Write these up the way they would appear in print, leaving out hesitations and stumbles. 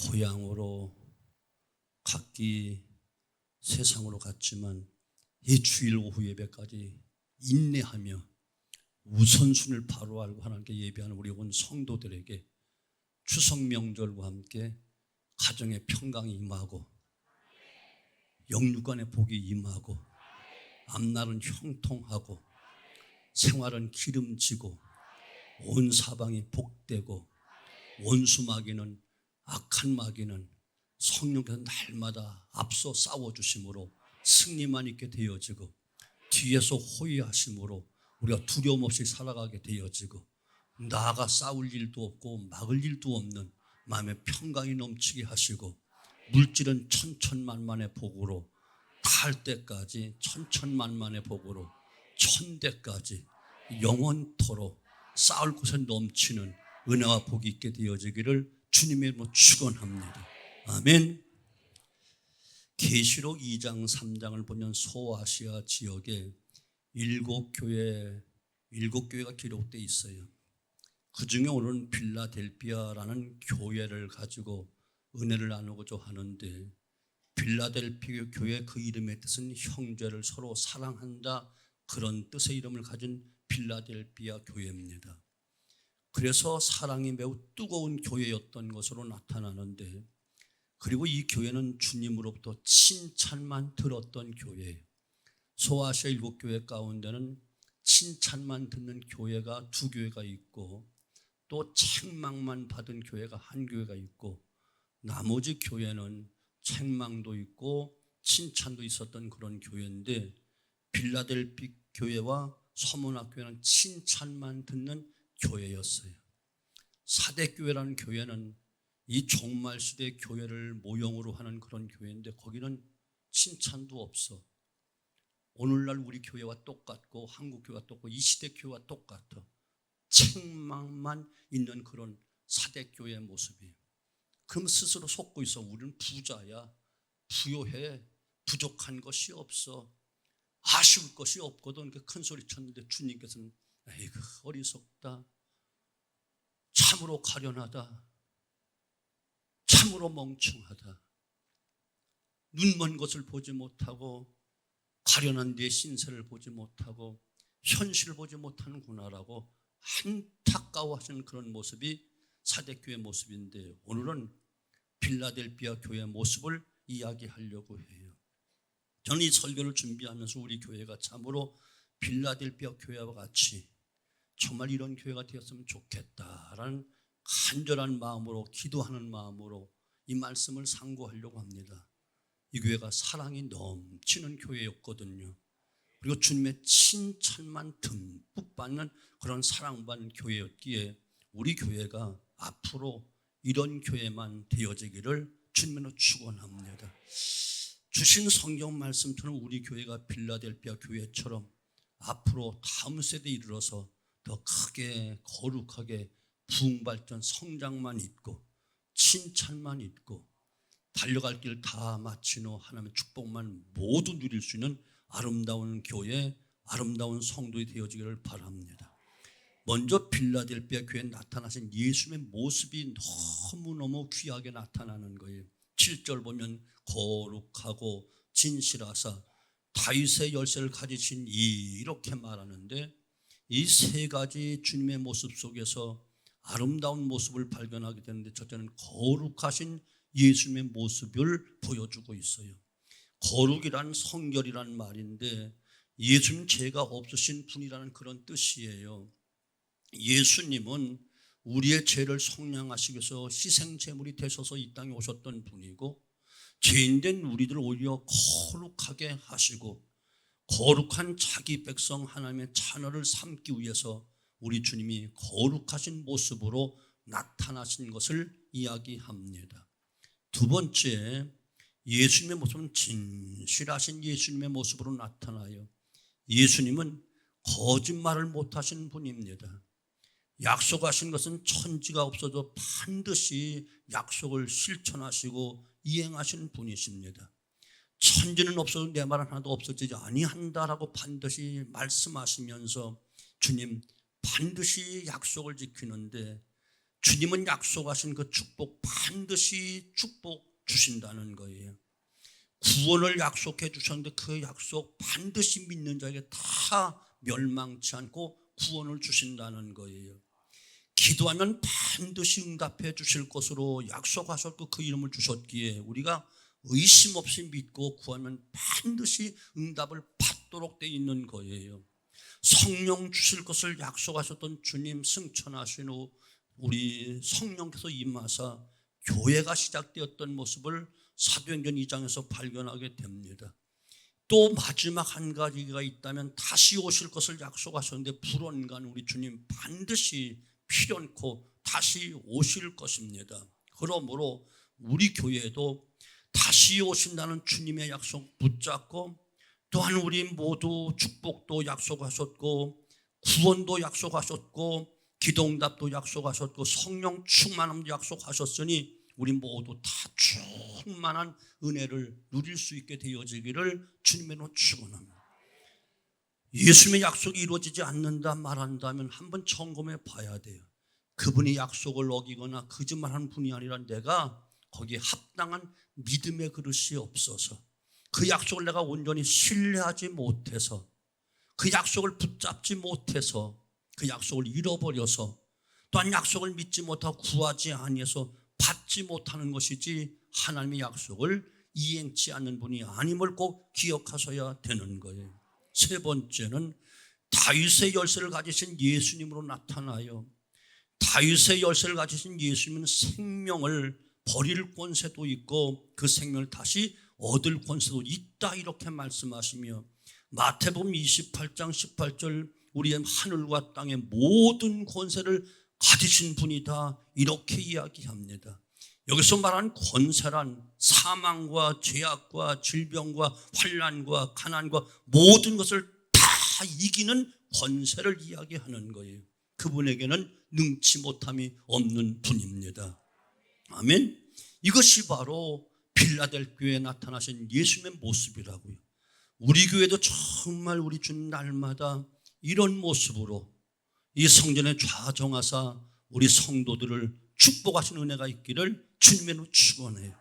고향으로 각기 세상으로 갔지만 이 주일 오후 예배까지 인내하며 우선순위를 바로 알고 하나님께 예배하는 우리 온 성도들에게 추석 명절과 함께 가정의 평강이 임하고 영육간의 복이 임하고 앞날은 형통하고 생활은 기름지고 온 사방이 복되고 원수 마귀는 악한 마귀는 성령께서 날마다 앞서 싸워주심으로 승리만 있게 되어지고 뒤에서 호위하심으로 우리가 두려움 없이 살아가게 되어지고 나아가 싸울 일도 없고 막을 일도 없는 마음의 평강이 넘치게 하시고 물질은 천천만만의 복으로 탈 때까지 천천만만의 복으로 천대까지 영원토록 쌓을 곳에 넘치는 은혜와 복이 있게 되어지기를 주님의 이름으로 축원합니다. 아멘. 계시록 2장 3장을 보면 소아시아 지역에 7교회가 기록되어 있어요. 그 중에 오늘은 빌라델피아라는 교회를 가지고 은혜를 나누고자 하는데, 빌라델피아 교회 그 이름의 뜻은 형제를 서로 사랑한다, 그런 뜻의 이름을 가진 빌라델피아 교회입니다. 그래서 사랑이 매우 뜨거운 교회였던 것으로 나타나는데, 그리고 이 교회는 주님으로부터 칭찬만 들었던 교회예요. 소아시아 7교회 가운데는 칭찬만 듣는 교회가 2교회가 있고 또 책망만 받은 교회가 1교회가 있고, 나머지 교회는 책망도 있고 칭찬도 있었던 그런 교회인데, 빌라델피 교회와 서문학교회는 칭찬만 듣는 교회였어요. 사대교회라는 교회는 이 종말시대 교회를 모형으로 하는 그런 교회인데, 거기는 칭찬도 없어. 오늘날 우리 교회와 똑같고 한국교회와 똑같고 이 시대 교회와 똑같아. 책망만 있는 그런 사대교회의 모습이에요. 그럼 스스로 속고 있어. 우리는 부자야, 부요해, 부족한 것이 없어, 아쉬울 것이 없거든. 이렇게 큰 소리 쳤는데 주님께서는 에이그 어리석다, 참으로 가련하다, 참으로 멍청하다, 눈먼 것을 보지 못하고 가련한 내 신세를 보지 못하고 현실을 보지 못하는구나라고 안타까워하시는 그런 모습이 사대교회 모습인데, 오늘은 빌라델피아 교회의 모습을 이야기하려고 해요. 저는 이 설교를 준비하면서 우리 교회가 참으로 빌라델피아 교회와 같이 정말 이런 교회가 되었으면 좋겠다라는 간절한 마음으로, 기도하는 마음으로 이 말씀을 상고하려고 합니다. 이 교회가 사랑이 넘치는 교회였거든요. 그리고 주님의 칭찬만 듬뿍 받는 그런 사랑받는 교회였기에 우리 교회가 앞으로 이런 교회만 되어지기를 주님으로 축원합니다. 주신 성경 말씀처럼 우리 교회가 빌라델피아 교회처럼 앞으로 다음 세대에 이르러서 더 크게 거룩하게 부흥발전 성장만 있고 칭찬만 있고 달려갈 길 다 마친 후 하나님의 축복만 모두 누릴 수 있는 아름다운 교회, 아름다운 성도이 되어지기를 바랍니다. 먼저 빌라델피아 교회에 나타나신 예수님의 모습이 너무너무 귀하게 나타나는 거예요. 7절 보면 거룩하고 진실하사 다윗의 열쇠를 가지신 이렇게 말하는데, 이 세 가지 주님의 모습 속에서 아름다운 모습을 발견하게 되는데, 첫째는 거룩하신 예수님의 모습을 보여주고 있어요. 거룩이란 성결이란 말인데 예수님 죄가 없으신 분이라는 그런 뜻이에요. 예수님은 우리의 죄를 속량하시기 위해서 희생제물이 되셔서 이 땅에 오셨던 분이고, 죄인된 우리들을 오히려 거룩하게 하시고 거룩한 자기 백성 하나님의 자녀를 삼기 위해서 우리 주님이 거룩하신 모습으로 나타나신 것을 이야기합니다. 두 번째, 예수님의 모습은 진실하신 예수님의 모습으로 나타나요. 예수님은 거짓말을 못하신 분입니다. 약속하신 것은 천지가 없어도 반드시 약속을 실천하시고 이행하시는 분이십니다. 천지는 없어도 내 말 하나도 없어지지 아니한다라고 반드시 말씀하시면서 주님 반드시 약속을 지키는데, 주님은 약속하신 그 축복 반드시 축복 주신다는 거예요. 구원을 약속해 주셨는데 그 약속 반드시 믿는 자에게 다 멸망치 않고 구원을 주신다는 거예요. 기도하면 반드시 응답해 주실 것으로 약속하셨고 그 이름을 주셨기에 우리가 의심 없이 믿고 구하면 반드시 응답을 받도록 되어 있는 거예요. 성령 주실 것을 약속하셨던 주님 승천하신 후 우리 성령께서 임하사 교회가 시작되었던 모습을 사도행전 2장에서 발견하게 됩니다. 또 마지막 한 가지가 있다면 다시 오실 것을 약속하셨는데 불언간 우리 주님 반드시 필연코 다시 오실 것입니다. 그러므로 우리 교회도 다시 오신다는 주님의 약속 붙잡고 또한 우리 모두 축복도 약속하셨고 구원도 약속하셨고 기도응답도 약속하셨고 성령 충만함도 약속하셨으니 우리 모두 다 충만한 은혜를 누릴 수 있게 되어지기를 주님으로 축원합니다. 예수님의 약속이 이루어지지 않는다 말한다면 한번 점검해 봐야 돼요. 그분의 약속을 어기거나 거짓말하는 분이 아니라 내가 거기에 합당한 믿음의 그릇이 없어서 그 약속을 내가 온전히 신뢰하지 못해서 그 약속을 붙잡지 못해서 그 약속을 잃어버려서 또한 약속을 믿지 못하고 구하지 아니해서 받지 못하는 것이지 하나님의 약속을 이행치 않는 분이 아님을 꼭 기억하셔야 되는 거예요. 세 번째는 다윗의 열쇠를 가지신 예수님으로 나타나요. 다윗의 열쇠를 가지신 예수님은 생명을 버릴 권세도 있고 그 생명을 다시 얻을 권세도 있다 이렇게 말씀하시며 마태복음 28장 18절 우리의 하늘과 땅의 모든 권세를 가지신 분이다 이렇게 이야기합니다. 여기서 말하는 권세란 사망과 죄악과 질병과 환난과 가난과 모든 것을 다 이기는 권세를 이야기하는 거예요. 그분에게는 능치 못함이 없는 분입니다. 아멘. 이것이 바로 필라델피아에 나타나신 예수님의 모습이라고요. 우리 교회도 정말 우리 주님 날마다 이런 모습으로 이 성전에 좌정하사 우리 성도들을 축복하신 은혜가 있기를 주님으로 축원해요.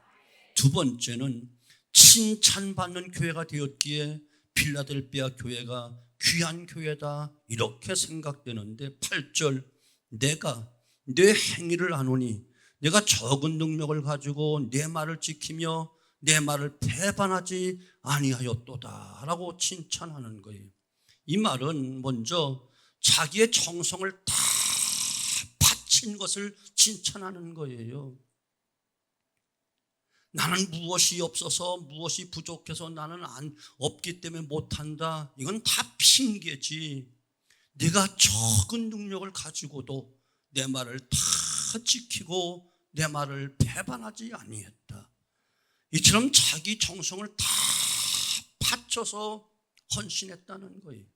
두 번째는 칭찬받는 교회가 되었기에 필라델피아 교회가 귀한 교회다 이렇게 생각되는데 8절 내가 내 행위를 아노니 내가 적은 능력을 가지고 내 말을 지키며 내 말을 배반하지 아니하였도다 라고 칭찬하는 거예요. 이 말은 먼저 자기의 정성을 다 바친 것을 칭찬하는 거예요. 나는 무엇이 없어서 무엇이 부족해서 나는 없기 때문에 못한다. 이건 다 핑계지. 내가 적은 능력을 가지고도 내 말을 다 지키고 내 말을 배반하지 아니했다. 이처럼 자기 정성을 다 바쳐서 헌신했다는 거예요.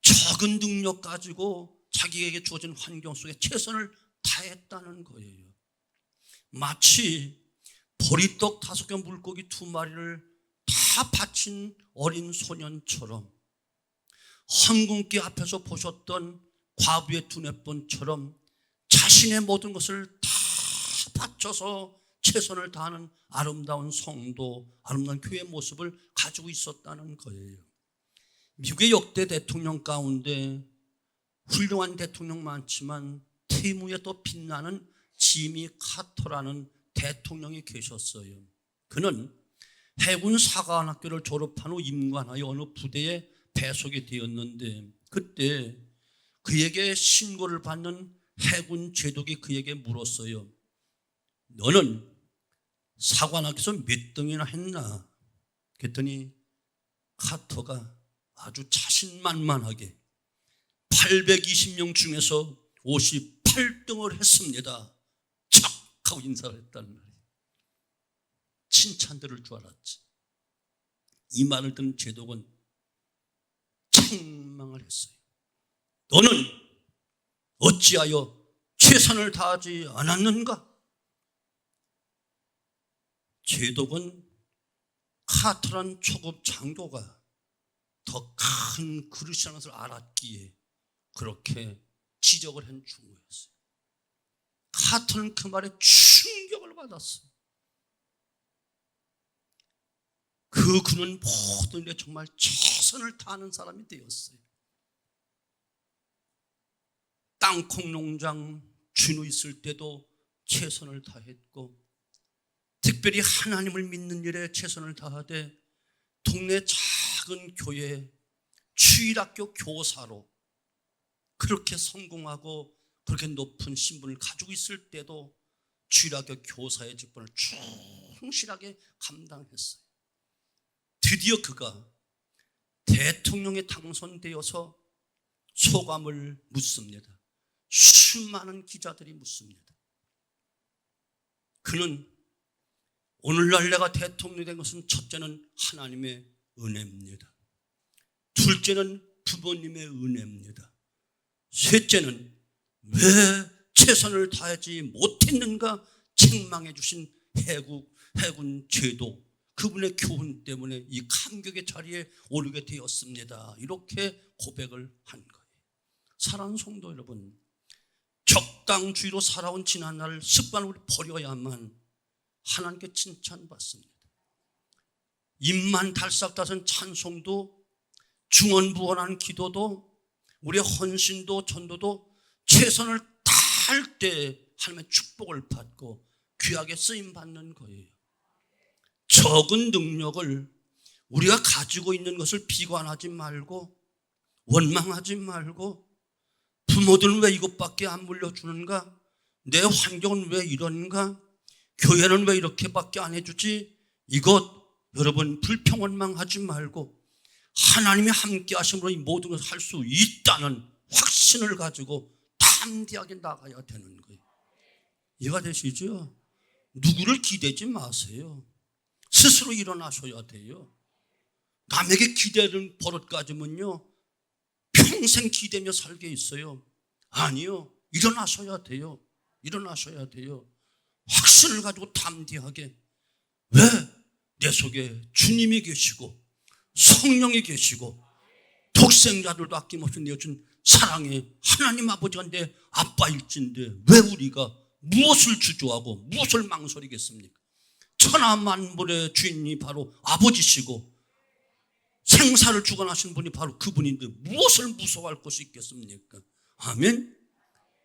적은 능력 가지고 자기에게 주어진 환경 속에 최선을 다했다는 거예요. 마치 보리떡 5개 물고기 2마리를 다 바친 어린 소년처럼 헌금기 앞에서 보셨던 과부의 두뇌본처럼 자신의 모든 것을 다 바쳐서 최선을 다하는 아름다운 성도, 아름다운 교회 모습을 가지고 있었다는 거예요. 미국의 역대 대통령 가운데 훌륭한 대통령 많지만 퇴임 후에 또 빛나는 지미 카터라는 대통령이 계셨어요. 그는 해군 사관학교를 졸업한 후 임관하여 어느 부대에 배속이 되었는데 그때 그에게 신고를 받는 해군 제독이 그에게 물었어요. 너는 사관학교에서 몇 등이나 했나? 그랬더니 카터가 아주 자신만만하게 820명 중에서 58등을 했습니다. 척 하고 인사를 했다는 말이에요. 칭찬 들을 줄 알았지. 이 말을 듣는 제독은 책망을 했어요. 너는 어찌하여 최선을 다하지 않았는가? 제독은 카터란 초급 장교가 더 큰 그릇이라는 것을 알았기에 그렇게 지적을 한 중이었어요. 하트는 그 말에 충격을 받았어요. 그는 모든 일에 정말 최선을 다하는 사람이 되었어요. 땅콩 농장 주인이 있을 때도 최선을 다했고, 특별히 하나님을 믿는 일에 최선을 다하되 동네 작은 교회 주일학교 교사로 그렇게 성공하고 그렇게 높은 신분을 가지고 있을 때도 주일학교 교사의 직분을 충실하게 감당했어요. 드디어 그가 대통령에 당선되어서 소감을 묻습니다. 수많은 기자들이 묻습니다. 그는 오늘날 내가 대통령이 된 것은 첫째는 하나님의 은혜입니다. 둘째는 부모님의 은혜입니다. 셋째는 왜 최선을 다하지 못했는가 책망해 주신 해군 제도, 그분의 교훈 때문에 이 감격의 자리에 오르게 되었습니다. 이렇게 고백을 한 거예요. 사랑하는 성도 여러분, 적당주의로 살아온 지난날 습관을 버려야만 하나님께 칭찬받습니다. 입만 달싹다른 찬송도, 중언부언한 기도도, 우리의 헌신도 전도도 최선을 다할 때 하나님의 축복을 받고 귀하게 쓰임받는 거예요. 적은 능력을 우리가 가지고 있는 것을 비관하지 말고 원망하지 말고, 부모들은 왜 이것밖에 안 물려주는가, 내 환경은 왜 이런가, 교회는 왜 이렇게밖에 안 해주지, 이것 여러분 불평원망하지 말고 하나님이 함께 하심으로 이 모든 것을 할 수 있다는 확신을 가지고 담대하게 나가야 되는 거예요. 이해가 되시죠? 누구를 기대지 마세요. 스스로 일어나셔야 돼요. 남에게 기대는 버릇 가지면요 평생 기대며 살게 있어요. 아니요, 일어나셔야 돼요. 일어나셔야 돼요. 확신을 가지고 담대하게, 왜 내 속에 주님이 계시고 성령이 계시고 독생자들도 아낌없이 내어준 사랑의 하나님 아버지가 내 아빠일진데 왜 우리가 무엇을 주저하고 무엇을 망설이겠습니까? 천하만물의 주인이 바로 아버지시고 생사를 주관하신 분이 바로 그분인데 무엇을 무서워할 것이 있겠습니까? 아멘.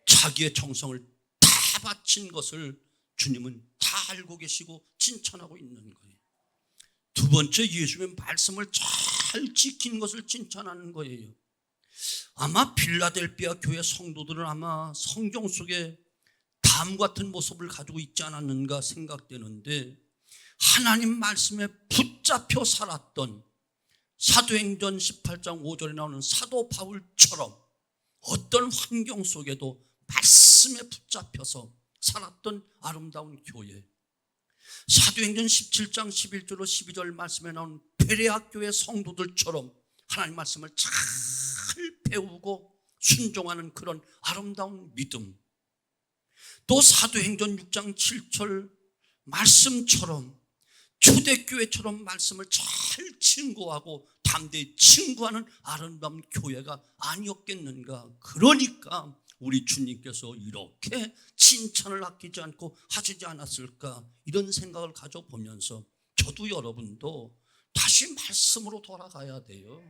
자기의 정성을 다 바친 것을 주님은 다 알고 계시고 칭찬하고 있는 거예요. 두 번째, 예수님의 말씀을 잘 지킨 것을 칭찬하는 거예요. 아마 빌라델피아 교회 성도들은 아마 성경 속에 다음 같은 모습을 가지고 있지 않았는가 생각되는데, 하나님 말씀에 붙잡혀 살았던 사도행전 18장 5절에 나오는 사도 바울처럼 어떤 환경 속에도 말씀에 붙잡혀서 살았던 아름다운 교회, 사도행전 17장 11절로 12절 말씀에 나오는 베레아 교회 성도들처럼 하나님 말씀을 잘 배우고 순종하는 그런 아름다운 믿음, 또 사도행전 6장 7절 말씀처럼 초대교회처럼 말씀을 잘 증거하고 담대히 증거하는 아름다운 교회가 아니었겠는가. 그러니까 우리 주님께서 이렇게 칭찬을 아끼지 않고 하시지 않았을까, 이런 생각을 가져보면서 저도 여러분도 다시 말씀으로 돌아가야 돼요.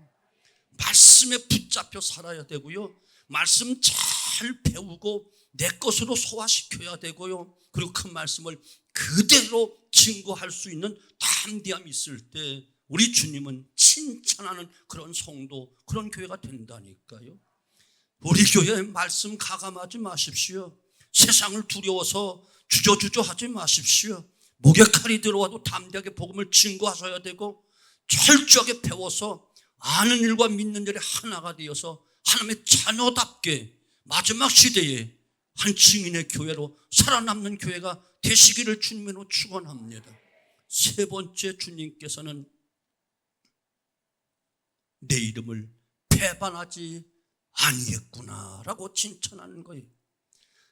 말씀에 붙잡혀 살아야 되고요, 말씀 잘 배우고 내 것으로 소화시켜야 되고요, 그리고 그 말씀을 그대로 증거할 수 있는 담대함이 있을 때 우리 주님은 칭찬하는 그런 성도, 그런 교회가 된다니까요. 우리 교회 말씀 가감하지 마십시오. 세상을 두려워서 주저주저 하지 마십시오. 목에 칼이 들어와도 담대하게 복음을 증거하셔야 되고, 철저하게 배워서 아는 일과 믿는 일에 하나가 되어서 하나님의 자녀답게 마지막 시대에 한 증인의 교회로 살아남는 교회가 되시기를 주님으로 축원합니다. 세 번째, 주님께서는 내 이름을 배반하지 아니했구나라고 칭찬하는 거예요.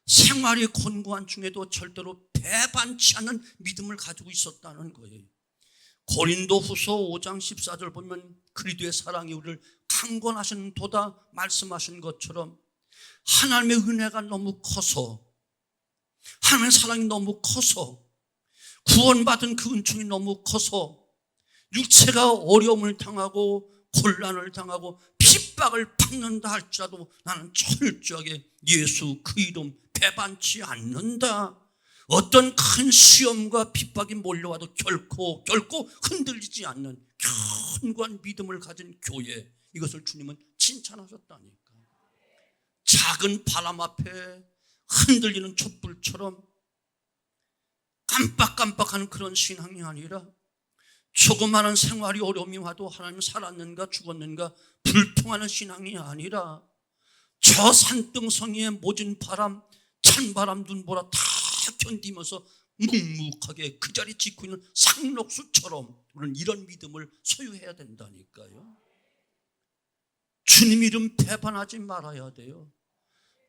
생활이 곤고한 중에도 절대로 배반치 않는 믿음을 가지고 있었다는 거예요. 고린도후서 5장 14절 보면 그리스도의 사랑이 우리를 강권하신 도다 말씀하신 것처럼 하나님의 은혜가 너무 커서 하나님의 사랑이 너무 커서, 구원받은 그 은총이 너무 커서 육체가 어려움을 당하고 곤란을 당하고 핍박을 받는다 할지라도 나는 철저하게 예수 그 이름 배반치 않는다. 어떤 큰 시험과 핍박이 몰려와도 결코 흔들리지 않는 견고한 믿음을 가진 교회, 이것을 주님은 칭찬하셨다니까. 작은 바람 앞에 흔들리는 촛불처럼 깜빡깜빡하는 그런 신앙이 아니라, 조그마한 생활이 어려움이 와도 하나님 살았는가 죽었는가 불통하는 신앙이 아니라, 저 산등성이의 모진 바람, 찬바람, 눈보라 다 견디면서 묵묵하게 그 자리 지키고 있는 상록수처럼 우리는 이런 믿음을 소유해야 된다니까요. 주님 이름 배반하지 말아야 돼요.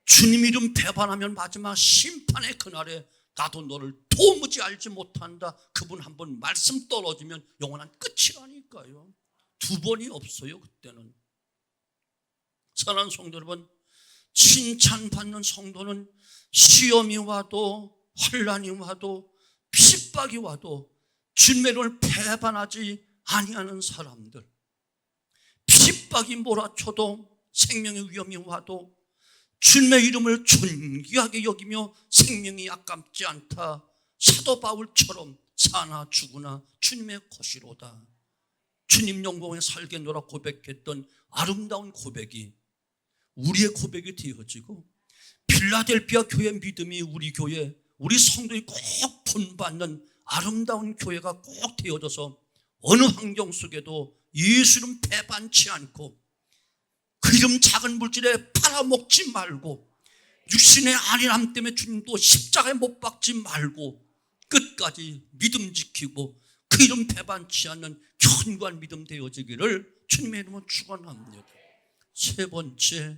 주님 이름 배반하면 마지막 심판의 그날에 나도 너를 도무지 알지 못한다, 그분 한번 말씀 떨어지면 영원한 끝이라니까요. 두 번이 없어요. 그때는. 사랑하는 성도 여러분, 칭찬받는 성도는 시험이 와도 환난이 와도 핍박이 와도 주님의 이름을 배반하지 아니하는 사람들, 핍박이 몰아쳐도 생명의 위험이 와도 주님의 이름을 존귀하게 여기며 생명이 아깝지 않다, 사도 바울처럼 사나 죽으나 주님의 것이로다, 주님 영광에 살겠노라 고백했던 아름다운 고백이 우리의 고백이 되어지고, 필라델피아 교회 믿음이 우리 교회, 우리 성도들이 꼭 본받는 아름다운 교회가 꼭 되어져서 어느 환경 속에도 예수 이름 배반치 않고 그 이름 작은 물질에 팔아먹지 말고, 육신의 안일함 때문에 주님도 십자가에 못 박지 말고 끝까지 믿음 지키고 그 이름 배반치 않는 견고한 믿음 되어지기를 주님의 이름으로 축원합니다. 세 번째,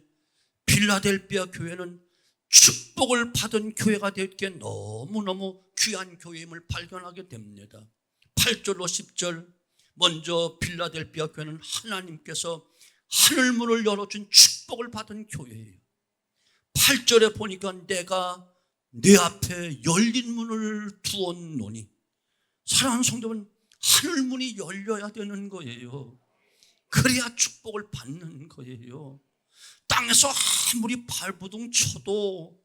필라델피아 교회는 축복을 받은 교회가 되기에 너무너무 귀한 교회임을 발견하게 됩니다. 8절로 10절, 먼저 필라델피아 교회는 하나님께서 하늘문을 열어준 축복을 받은 교회예요. 8절에 보니까 내가 내 앞에 열린 문을 두었노니, 사랑하는 성도는 하늘문이 열려야 되는 거예요. 그래야 축복을 받는 거예요. 땅에서 아무리 발부둥 쳐도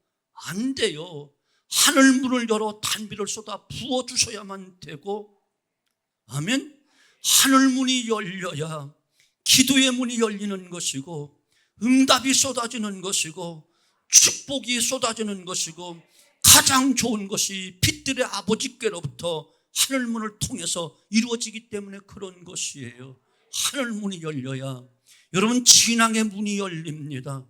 안 돼요. 하늘문을 열어 단비를 쏟아 부어주셔야만 되고, 아멘. 하늘문이 열려야 기도의 문이 열리는 것이고, 응답이 쏟아지는 것이고, 축복이 쏟아지는 것이고, 가장 좋은 것이 빛들의 아버지께로부터 하늘문을 통해서 이루어지기 때문에 그런 것이에요. 하늘문이 열려야 여러분 진앙의 문이 열립니다.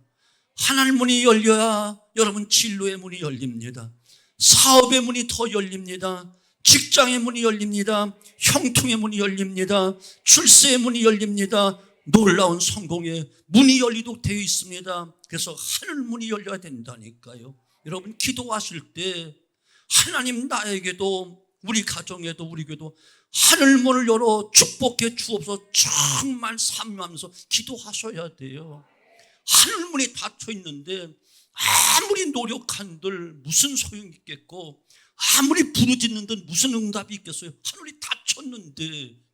하늘 문이 열려야 여러분 진로의 문이 열립니다. 사업의 문이 더 열립니다. 직장의 문이 열립니다. 형통의 문이 열립니다. 출세의 문이 열립니다. 놀라운 성공의 문이 열리도록 되어 있습니다. 그래서 하늘 문이 열려야 된다니까요. 여러분 기도하실 때 하나님 나에게도 우리 가정에도 우리 교회도 하늘 문을 열어 축복해 주옵소서 정말 삼면하면서 기도하셔야 돼요. 하늘 문이 닫혀 있는데 아무리 노력한들 무슨 소용이 있겠고, 아무리 부르짖는들 무슨 응답이 있겠어요. 하늘이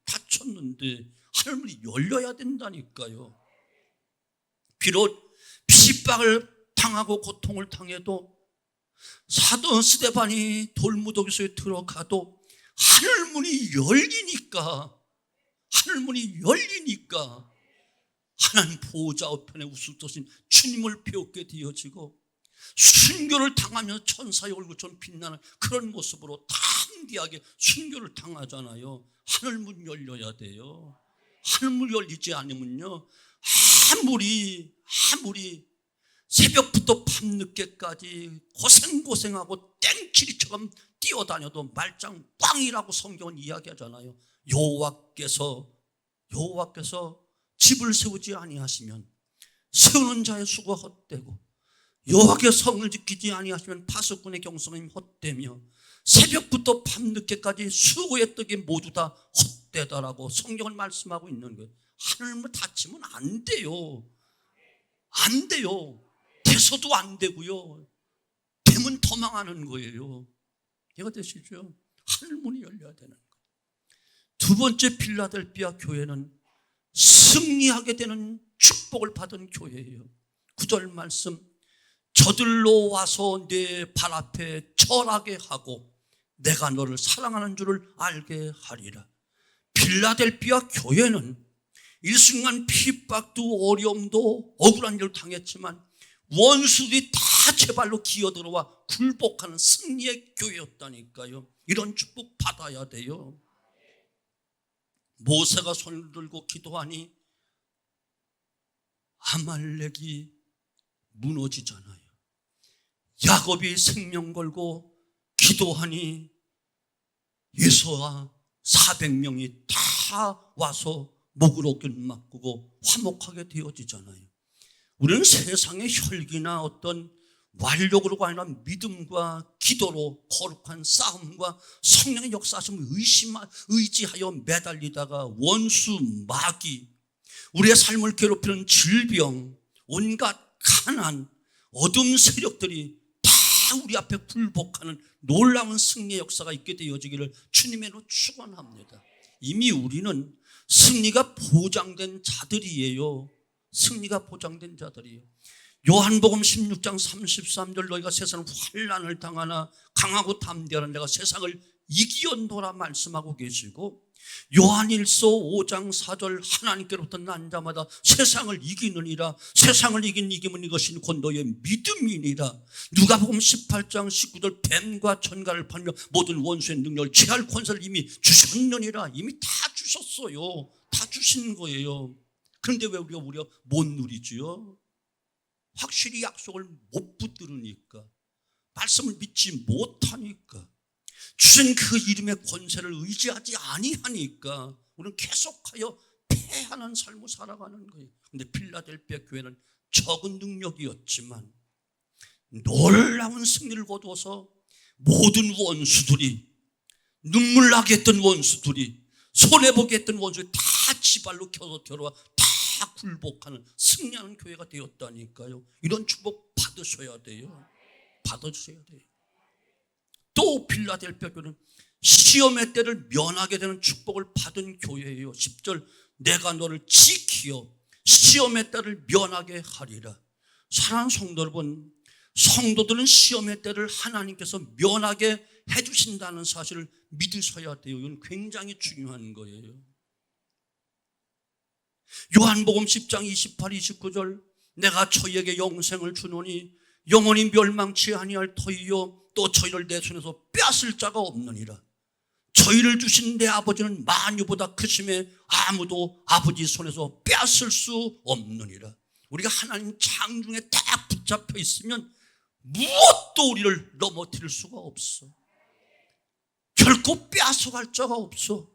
닫혔는데 하늘문이 열려야 된다니까요. 비록 핍박을 당하고 고통을 당해도, 사도 스데반이 돌무더기소에 들어가도 하늘문이 열리니까 하나님 보호자 우편에 우수떠신 주님을 배우게 되어지고, 순교를 당하면서 천사의 얼굴처럼 빛나는 그런 모습으로 당대하게 순교를 당하잖아요. 하늘문 열려야 돼요. 하늘문 열리지 않으면요, 아무리 새벽부터 밤늦게까지 고생하고 땡치리처럼 뛰어다녀도 말짱 꽝이라고 성경은 이야기하잖아요. 여호와께서 집을 세우지 아니하시면 세우는 자의 수고가 헛되고, 여호와께 성을 지키지 아니하시면 파수꾼의 경성이 헛되며, 새벽부터 밤늦게까지 수고의 떡이 모두 다 헛되다라고 성경을 말씀하고 있는 거예요. 하늘문 닫히면 안 돼요. 돼서도 안 되고요. 되면 더 망하는 거예요. 이해가 되시죠? 하늘문이 열려야 되는 거예요. 두 번째, 필라델피아 교회는 승리하게 되는 축복을 받은 교회예요. 9절 말씀, 저들로 와서 내 발 앞에 절하게 하고 내가 너를 사랑하는 줄을 알게 하리라. 필라델피아 교회는 일순간 핍박도 어려움도 억울한 일을 당했지만 원수들이 다 제 발로 기어들어와 굴복하는 승리의 교회였다니까요. 이런 축복 받아야 돼요. 모세가 손을 들고 기도하니 아말렉이 무너지잖아요. 야곱이 생명 걸고 기도하니 예수와 400명이 다 와서 목을 어깨를 맞고 화목하게 되어지잖아요. 우리는 세상의 혈기나 어떤 완력으로가 아니라 믿음과 기도로 거룩한 싸움과 성령의 역사하심을 의지하여 매달리다가 원수, 마귀, 우리의 삶을 괴롭히는 질병, 온갖 가난, 어둠 세력들이 다 우리 앞에 굴복하는 놀라운 승리의 역사가 있게 되어지기를 주님의로 축원합니다. 이미 우리는 승리가 보장된 자들이에요. 승리가 보장된 자들이에요. 요한복음 16장 33절, 너희가 세상은 환난을 당하나 강하고 담대하는 내가 세상을 이기었노라 말씀하고 계시고, 요한일서 5장 4절, 하나님께로부터 난 자마다 세상을 이기느니라. 세상을 이김은 이것이 곧 너의 믿음이니라. 누가복음 18장 19절, 뱀과 전갈을 팔며 모든 원수의 능력을 취할 권세를 이미 주셨느니라. 이미 다 주셨어요. 다 주신 거예요. 그런데 왜 우리가 못 누리지요? 확실히 약속을 못 붙들으니까, 말씀을 믿지 못하니까, 주신 그 이름의 권세를 의지하지 아니하니까 우리는 계속하여 패하는 삶을 살아가는 거예요. 그런데 필라델피아 교회는 적은 능력이었지만 놀라운 승리를 거두어서 모든 원수들이, 눈물 나게 했던 원수들이, 손해보게 했던 원수들이 다 지발로 켜서 들어와 다 굴복하는 승리하는 교회가 되었다니까요. 이런 축복 받으셔야 돼요. 받으셔야 돼요. 또 필라델피아 교회는 시험의 때를 면하게 되는 축복을 받은 교회예요. 10절, 내가 너를 지키어 시험의 때를 면하게 하리라. 사랑하는 성도 여러분, 성도들은 시험의 때를 하나님께서 면하게 해주신다는 사실을 믿으셔야 돼요. 이건 굉장히 중요한 거예요. 요한복음 10장 28, 29절, 내가 저희에게 영생을 주노니 영원히 멸망치 아니할 터이요 또 저희를 내 손에서 빼앗을 자가 없느니라. 저희를 주신 내 아버지는 만유보다 크심에 아무도 아버지 손에서 빼앗을 수 없느니라. 우리가 하나님 창중에 딱 붙잡혀 있으면 무엇도 우리를 넘어뜨릴 수가 없어. 결코 빼앗아갈 자가 없어.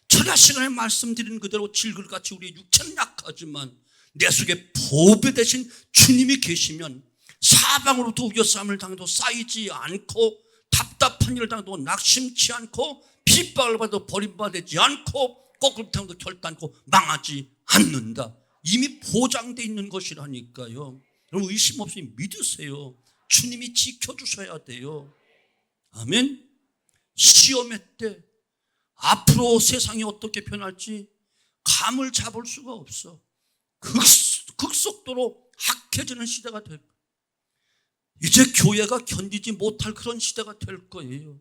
전야 시간에 말씀드린 그대로 질글같이 우리의 육체는 약하지만 내 속에 보배 되신 주님이 계시면 사방으로부터 우겨싸움을 당해도 쌓이지 않고, 답답한 일을 당해도 낙심치 않고, 핍박을 받아도 버림받지 않고, 거꾸로 당해도 결단코 망하지 않는다. 이미 보장되어 있는 것이라니까요. 여러분 의심 없이 믿으세요. 주님이 지켜주셔야 돼요. 아멘. 시험의 때 앞으로 세상이 어떻게 변할지 감을 잡을 수가 없어. 극속도로 악해지는 시대가 될 거예요. 이제 교회가 견디지 못할 그런 시대가 될 거예요.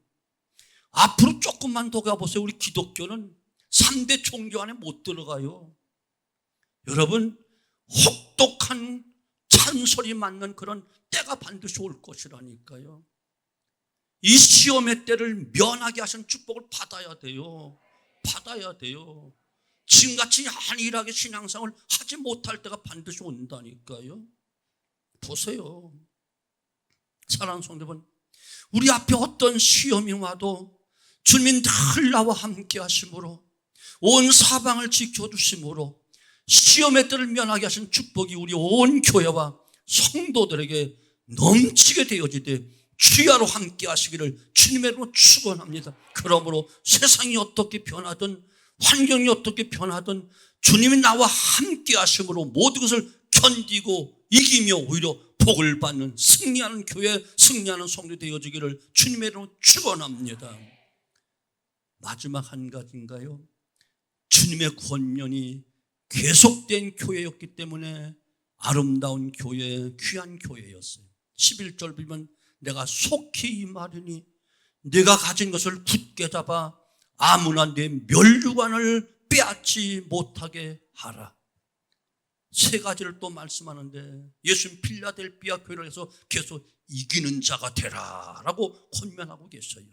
앞으로 조금만 더 가보세요. 우리 기독교는 3대 종교 안에 못 들어가요. 여러분, 혹독한 찬소리 맞는 그런 때가 반드시 올 것이라니까요. 이 시험의 때를 면하게 하신 축복을 받아야 돼요. 받아야 돼요. 지금같이 안일하게 신앙생활을 하지 못할 때가 반드시 온다니까요. 보세요. 사랑하는 성도 여러분, 우리 앞에 어떤 시험이 와도 주님이 늘 나와 함께 하심으로, 온 사방을 지켜주심으로 시험의 때를 면하게 하신 축복이 우리 온 교회와 성도들에게 넘치게 되어지되 주야로 함께 하시기를 주님의 이름으로 축원합니다. 그러므로 세상이 어떻게 변하든 환경이 어떻게 변하든 주님이 나와 함께 하심으로 모든 것을 견디고 이기며 오히려 복을 받는 승리하는 교회, 승리하는 성도 되어지기를 주님의 이름으로 축원합니다. 마지막 한 가지인가요? 주님의 권면이 계속된 교회였기 때문에 아름다운 교회, 귀한 교회였어요. 11절 보면 내가 속히 임하리니 내가 가진 것을 굳게 잡아 아무나 내 멸류관을 빼앗지 못하게 하라. 세 가지를 또 말씀하는데 예수님 필라델피아 교회를 해서 계속 이기는 자가 되라 라고 권면하고 계셔요.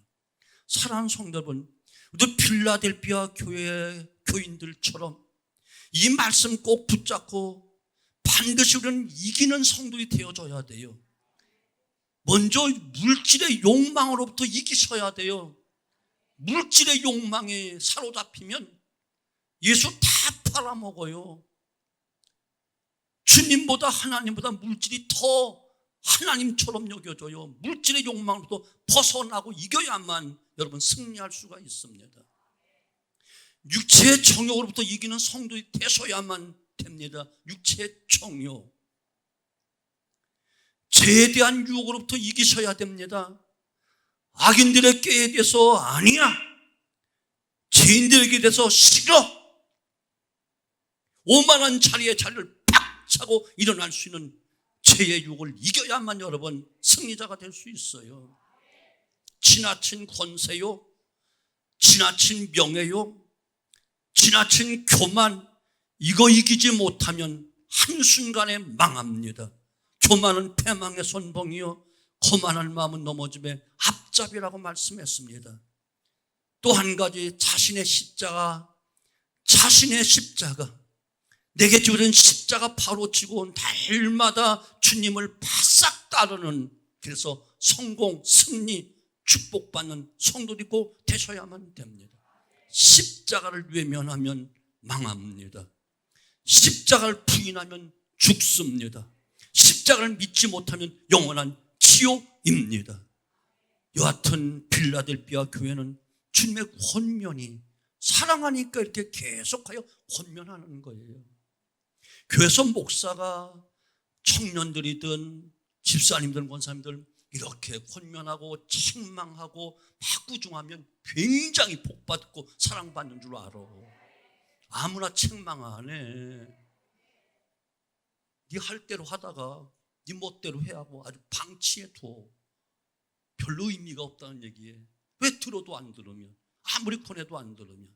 사랑하는 성도 여러분, 우리 필라델피아 교회 교인들처럼 이 말씀 꼭 붙잡고 반드시 우리는 이기는 성도들이 되어줘야 돼요. 먼저 물질의 욕망으로부터 이기셔야 돼요. 물질의 욕망에 사로잡히면 예수 다 팔아먹어요. 주님보다 하나님보다 물질이 더 하나님처럼 여겨져요. 물질의 욕망으로부터 벗어나고 이겨야만 여러분 승리할 수가 있습니다. 육체의 정욕으로부터 이기는 성도들이 되셔야만 됩니다. 육체의 정욕. 죄에 대한 유혹으로부터 이기셔야 됩니다. 악인들의 꾀에 대해서 아니야, 죄인들에게 대해서 싫어, 오만한 자리에 자리를 팍 차고 일어날 수 있는 죄의 유혹을 이겨야만 여러분 승리자가 될 수 있어요. 지나친 권세요, 지나친 명예요, 지나친 교만, 이거 이기지 못하면 한순간에 망합니다. 교만은 패망의 선봉이요 거만한 마음은 넘어짐의 앞잡이라고 말씀했습니다. 또 한 가지, 자신의 십자가 내게 주어진 십자가 바로 지고 날마다 주님을 바싹 따르는, 그래서 성공, 승리, 축복받는 성도들이 꼭 되셔야만 됩니다. 십자가를 외면하면 망합니다. 십자가를 부인하면 죽습니다. 십자가를 믿지 못하면 영원한 지옥입니다. 여하튼 필라델피아 교회는 주님의 권면이 사랑하니까 이렇게 계속하여 권면하는 거예요. 교회에서 목사가 청년들이든 집사님들, 권사님들 이렇게 권면하고 책망하고 바꾸중하면 굉장히 복받고 사랑받는 줄 알아. 아무나 책망 안 해. 네 할 대로 하다가 네 멋대로 해하고 아주 방치해둬. 별로 의미가 없다는 얘기에 왜 들어도 안 들으면, 아무리 권해도 안 들으면.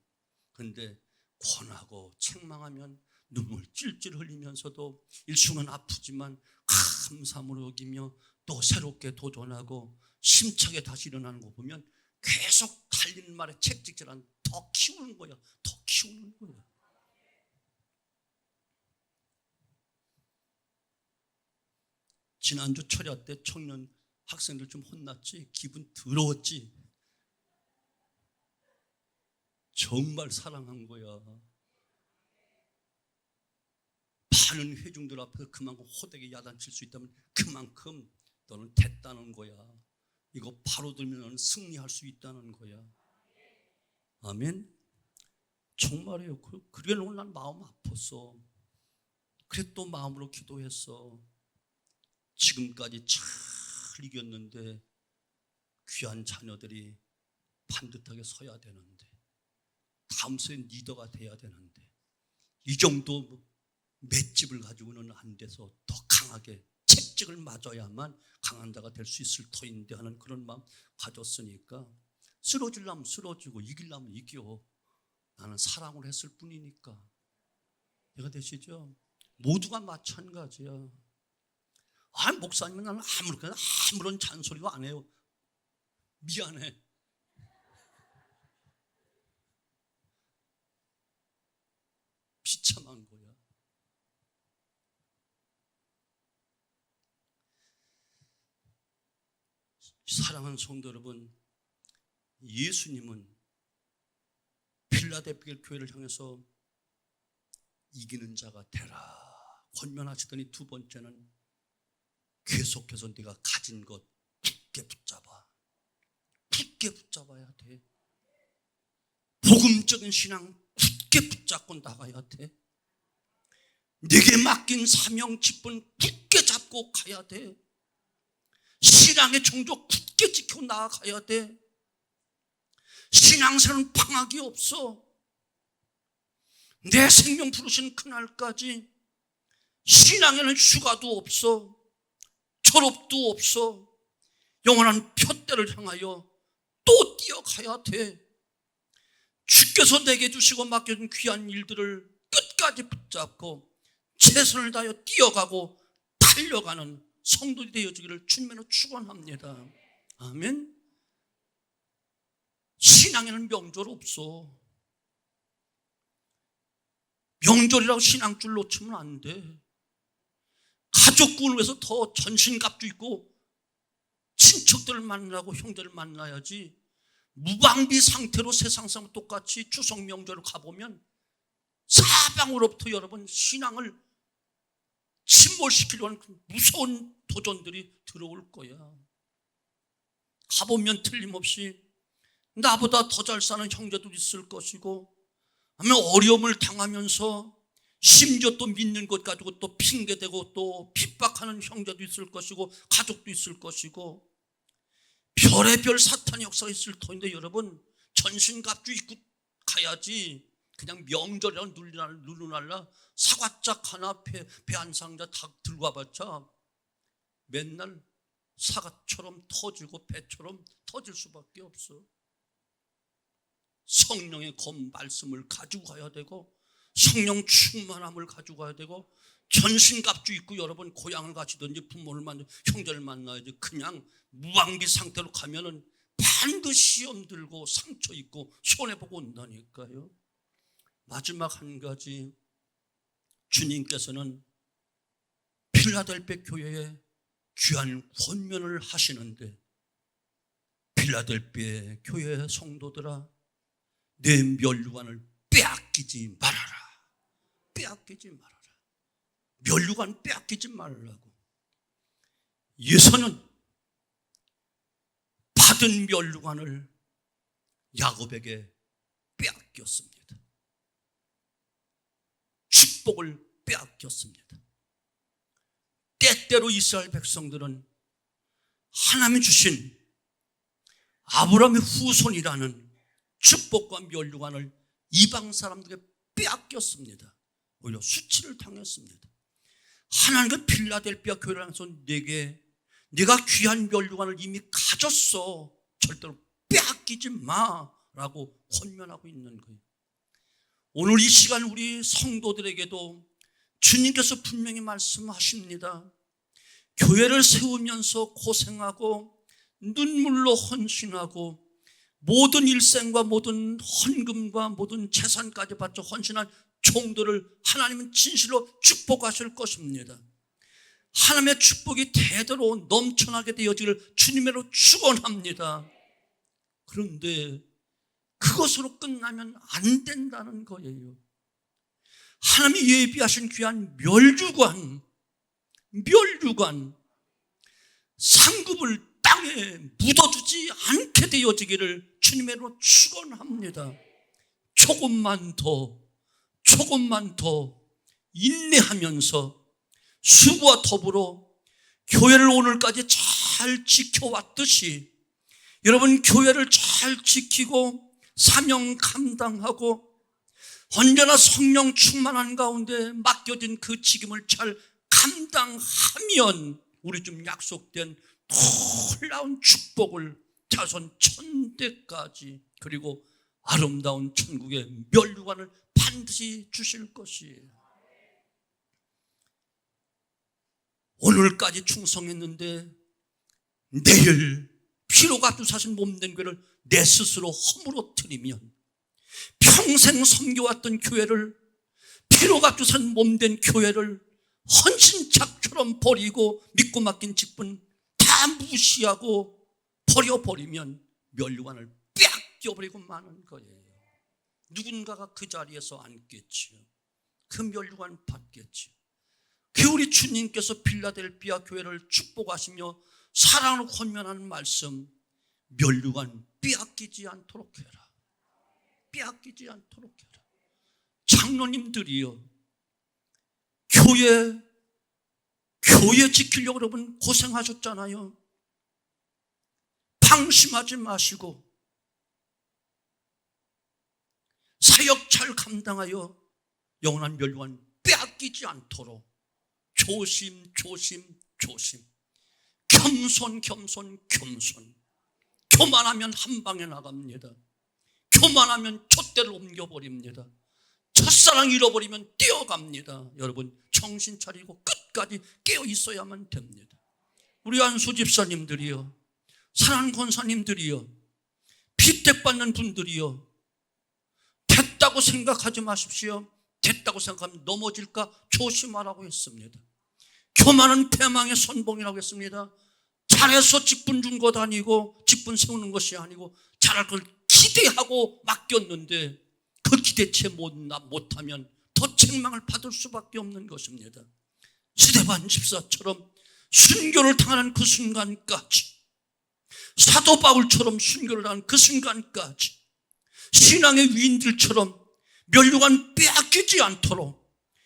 그런데 권하고 책망하면 눈물 찔찔 흘리면서도 일순간 아프지만 감사함으로 여기며 또 새롭게 도전하고 심차게 다시 일어나는 거 보면 계속 달리는 말에 책찍질한 더 키우는 거야. 더 키우는 거야. 지난주 철야 때 청년 학생들 좀 혼났지? 기분 더러웠지? 정말 사랑한 거야. 많은 회중들 앞에서 그만큼 호되게 야단칠 수 있다면 그만큼 너는 됐다는 거야. 이거 바로 들면 너는 승리할 수 있다는 거야. 아멘. 정말이에요. 그래 놓고 난 마음 아팠어. 그래 또 마음으로 기도했어. 지금까지 잘 이겼는데 귀한 자녀들이 반듯하게 서야 되는데, 다음 세대 리더가 돼야 되는데, 이 정도 맷집을 가지고는 안 돼서 더 강하게 책찍을 맞아야만 강한 자가 될 수 있을 터인데 하는 그런 마음 가졌으니까, 쓰러지려면 쓰러지고 이기려면 이겨. 나는 사랑을 했을 뿐이니까. 이해가 되시죠? 모두가 마찬가지야. 목사님은 나는 아무런 잔소리도 안 해요. 미안해. 비참한 거야. 사랑하는 성도 여러분, 예수님은 필라델피아 교회를 향해서 이기는 자가 되라 권면하시더니, 두 번째는 계속해서 네가 가진 것 굳게 붙잡아. 굳게 붙잡아야 돼. 복음적인 신앙 굳게 붙잡고 나가야 돼. 내게 맡긴 사명 직분 굳게 잡고 가야 돼. 신앙의 정조 굳게 지켜 나아가야 돼. 신앙생활은 방학이 없어. 내 생명 부르신 그날까지 신앙에는 휴가도 없어. 졸업도 없어. 영원한 표대를 향하여 또 뛰어가야 돼. 주께서 내게 주시고 맡겨준 귀한 일들을 끝까지 붙잡고 최선을 다하여 뛰어가고 달려가는 성도들이 되어주기를 주님으로 축원합니다. 아멘. 신앙에는 명절 없어. 명절이라고 신앙줄 놓치면 안 돼. 가족군을 위해서 더 전신갑주 입고 친척들을 만나고 형제를 만나야지. 무방비 상태로 세상 사람 똑같이 추석 명절을 가보면 사방으로부터 여러분 신앙을 침몰시키려는 무서운 도전들이 들어올 거야. 가보면 틀림없이 나보다 더 잘 사는 형제도 있을 것이고, 아니면 어려움을 당하면서 심지어 또 믿는 것 가지고 또 핑계대고 또 핍박하는 형제도 있을 것이고 가족도 있을 것이고, 별의별 사탄 역사가 있을 터인데 여러분 전신갑주 입고 가야지. 그냥 명절이랑 누르날라 사과짝 하나 배 한 상자 다 들고 와봤자 맨날 사과처럼 터지고 배처럼 터질 수밖에 없어. 성령의 검 말씀을 가지고 가야 되고 성령 충만함을 가지고 가야 되고, 전신갑주 입고 여러분 고향을 가시든지 부모를 만나 형제를 만나야지. 그냥 무방비 상태로 가면은 반드시 시험 들고 상처 입고 손해보고 온다니까요. 마지막 한 가지, 주님께서는 필라델피아 교회에 귀한 권면을 하시는데, 필라델피아 교회 성도들아 내 면류관을 빼앗기지 말아라. 빼앗기지 말아라. 면류관 빼앗기지 말라고. 예서는 받은 면류관을 야곱에게 빼앗겼습니다. 축복을 빼앗겼습니다. 때때로 이스라엘 백성들은 하나님이 주신 아브라함의 후손이라는 축복과 면류관을 이방 사람들에게 빼앗겼습니다. 오히려 수치를 당했습니다. 하나님은 필라델피아 교회를 향해서 네가 귀한 면류관을 이미 가졌어. 절대로 빼앗기지 마라고 권면하고 있는 거예요. 오늘 이 시간 우리 성도들에게도 주님께서 분명히 말씀하십니다. 교회를 세우면서 고생하고 눈물로 헌신하고 모든 일생과 모든 헌금과 모든 재산까지 바쳐 헌신한 종들을 하나님은 진실로 축복하실 것입니다. 하나님의 축복이 대대로 넘쳐나게 되어지기를 주님으로 축원합니다. 그런데 그것으로 끝나면 안 된다는 거예요. 하나님이 예비하신 귀한 면류관, 상급을 땅에 묻어주지 않게 되어지기를 주님으로 축원합니다. 조금만 더 인내하면서 수고와 더불어 교회를 오늘까지 잘 지켜왔듯이 여러분 교회를 잘 지키고 사명 감당하고 언제나 성령 충만한 가운데 맡겨진 그 직임을 잘 감당하면 우리 좀 약속된 놀라운 축복을 자손 천대까지 그리고 아름다운 천국의 면류관을 반드시 주실 것이에요. 오늘까지 충성했는데 내일 피로가 뚜사신 몸된 교회를 내 스스로 허물어뜨리면 평생 섬겨왔던 교회를 피로가 뚜사신 몸된 교회를 헌신짝처럼 버리고 믿고 맡긴 직분 다 무시하고 버려버리면 면류관을 뺏겨버리고 마는 거예요. 누군가가 그 자리에서 앉겠지요. 그 면류관 받겠지요. 그 우리 주님께서 필라델피아 교회를 축복하시며 사랑으로 권면하는 말씀, 면류관 빼앗기지 않도록 해라. 빼앗기지 않도록 해라. 장로님들이여, 교회 지키려고 여러분 고생하셨잖아요. 방심하지 마시고 사역 잘 감당하여 영원한 멸류관 빼앗기지 않도록 조심 겸손 교만하면 한 방에 나갑니다. 교만하면 촛대를 옮겨버립니다. 첫사랑 잃어버리면 뛰어갑니다. 여러분 정신 차리고 끝까지 깨어 있어야만 됩니다. 우리 안수 집사님들이요, 사랑하는 권사님들이요, 피택받는 분들이요, 됐다고 생각하지 마십시오. 됐다고 생각하면 넘어질까 조심하라고 했습니다. 교만은 패망의 선봉이라고 했습니다. 잘해서 직분 준 것 아니고 직분 세우는 것이 아니고 잘할 걸 기대하고 맡겼는데 그 기대치 못하면 더 책망을 받을 수밖에 없는 것입니다. 스데반 집사처럼 순교를 당하는 그 순간까지, 사도 바울처럼 순교를 당하는 그 순간까지, 신앙의 위인들처럼 멸류관 빼앗기지 않도록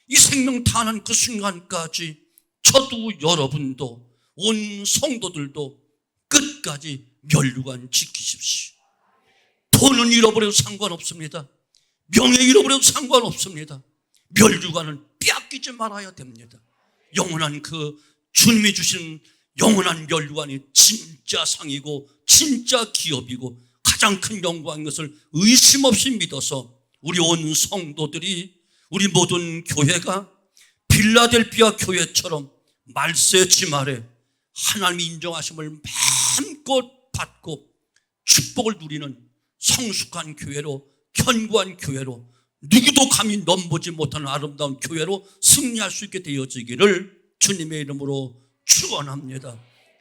이 생명 다하는 그 순간까지 저도 여러분도 온 성도들도 끝까지 멸류관 지키십시오. 돈은 잃어버려도 상관없습니다. 명예 잃어버려도 상관없습니다. 멸류관을 빼앗기지 말아야 됩니다. 영원한 그 주님이 주신 영원한 멸류관이 진짜 상이고 진짜 기업이고 가장 큰 영광인 것을 의심 없이 믿어서 우리 온 성도들이, 우리 모든 교회가 빌라델피아 교회처럼 말세 지말에 하나님이 인정하심을 마음껏 받고 축복을 누리는 성숙한 교회로, 견고한 교회로, 누구도 감히 넘보지 못하는 아름다운 교회로 승리할 수 있게 되어지기를 주님의 이름으로 축원합니다.